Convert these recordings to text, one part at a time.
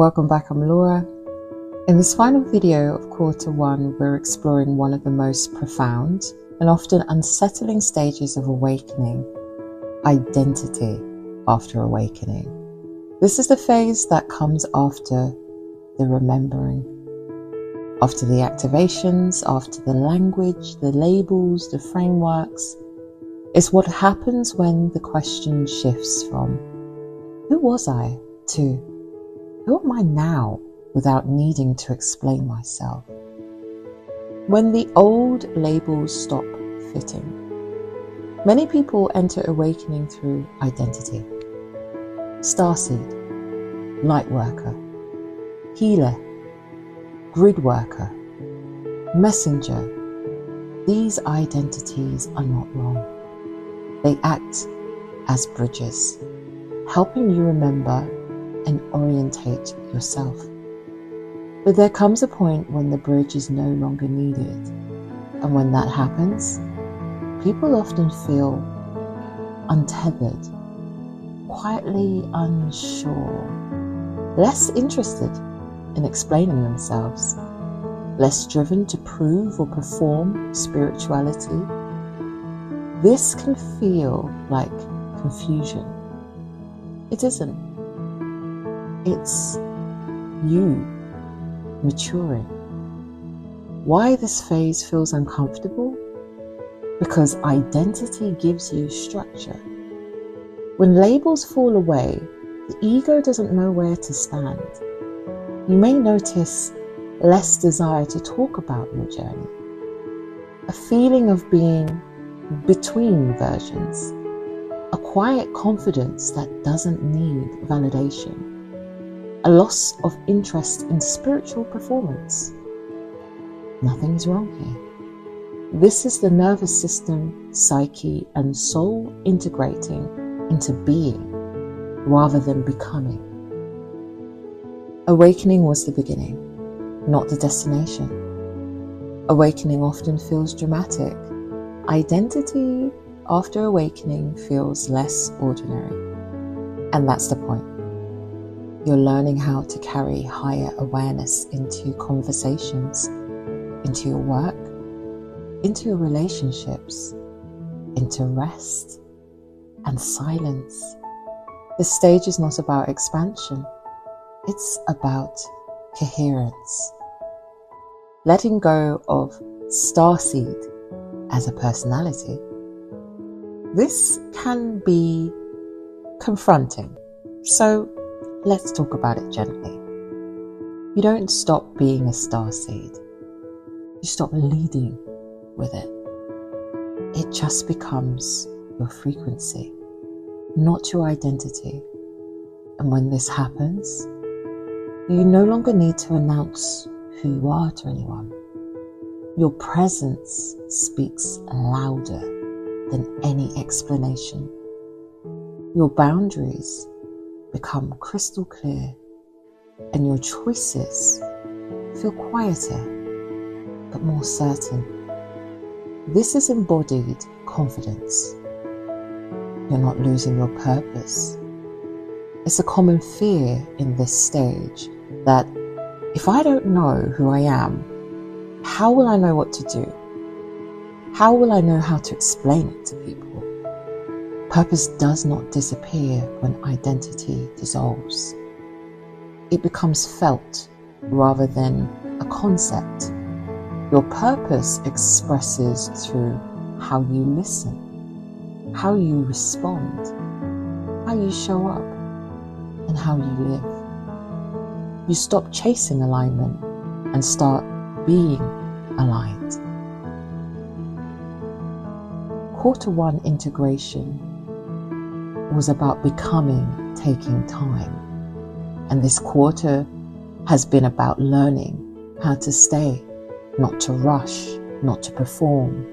Welcome back, I'm Laura. In this final video of quarter one, we're exploring one of the most profound and often unsettling stages of awakening, identity after awakening. This is the phase that comes after the remembering, after the activations, after the language, the labels, the frameworks. It's what happens when the question shifts from who was I to who am I now without needing to explain myself? When the old labels stop fitting. Many people enter awakening through identity. Starseed, light worker, healer, grid worker, messenger. These identities are not wrong. They act as bridges, helping you remember and orientate yourself. But there comes a point when the bridge is no longer needed. And when that happens, people often feel untethered, quietly unsure, less interested in explaining themselves, less driven to prove or perform spirituality. This can feel like confusion. It isn't. It's you maturing. Why this phase feels uncomfortable? Because identity gives you structure. When labels fall away, the ego doesn't know where to stand. You may notice less desire to talk about your journey, a feeling of being between versions, a quiet confidence that doesn't need validation, a loss of interest in spiritual performance. Nothing is wrong here. This is the nervous system, psyche, and soul integrating into being rather than becoming. Awakening was the beginning, not the destination. Awakening often feels dramatic. Identity after awakening feels less ordinary. And that's the point. You're learning how to carry higher awareness into conversations, into your work, into your relationships, into rest and silence. This stage is not about expansion. It's about coherence. Letting go of starseed as a personality. This can be confronting. So let's talk about it gently. You don't stop being a starseed. You stop leading with it. It just becomes your frequency, not your identity. And when this happens, you no longer need to announce who you are to anyone. Your presence speaks louder than any explanation. Your boundaries become crystal clear, and your choices feel quieter but more certain. This is embodied confidence. You're not losing your purpose. It's a common fear in this stage that if I don't know who I am, how will I know what to do? How will I know how to explain it to people? Purpose does not disappear when identity dissolves. It becomes felt rather than a concept. Your purpose expresses through how you listen, how you respond, how you show up, and how you live. You stop chasing alignment and start being aligned. Quarter one integration was about becoming, taking time. And this quarter has been about learning how to stay, not to rush, not to perform,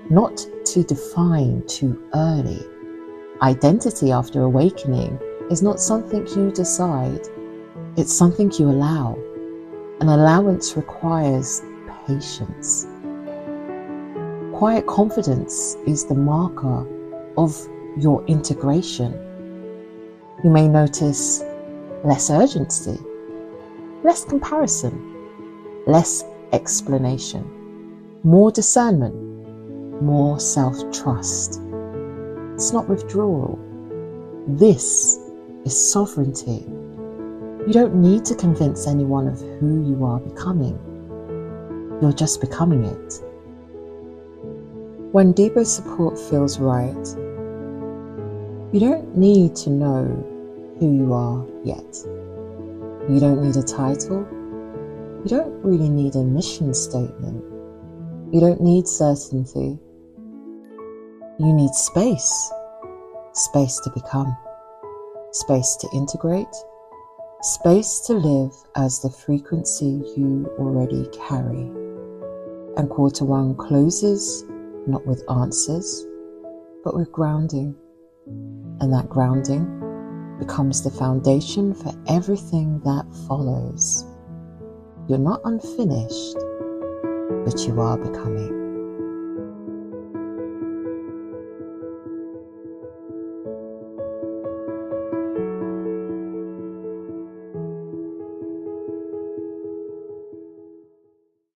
not to define too early. Identity after awakening is not something you decide, it's something you allow. An allowance requires patience. Quiet confidence is the marker of your integration. You may notice less urgency, less comparison, less explanation, more discernment, more self-trust. It's not withdrawal. This is sovereignty. You don't need to convince anyone of who you are becoming. You're just becoming it. When deeper support feels right, you don't need to know who you are yet. You don't need a title. You don't really need a mission statement. You don't need certainty. You need space. Space to become. Space to integrate. Space to live as the frequency you already carry. And quarter one closes not with answers, but with grounding. And that grounding becomes the foundation for everything that follows. You're not unfinished, but you are becoming.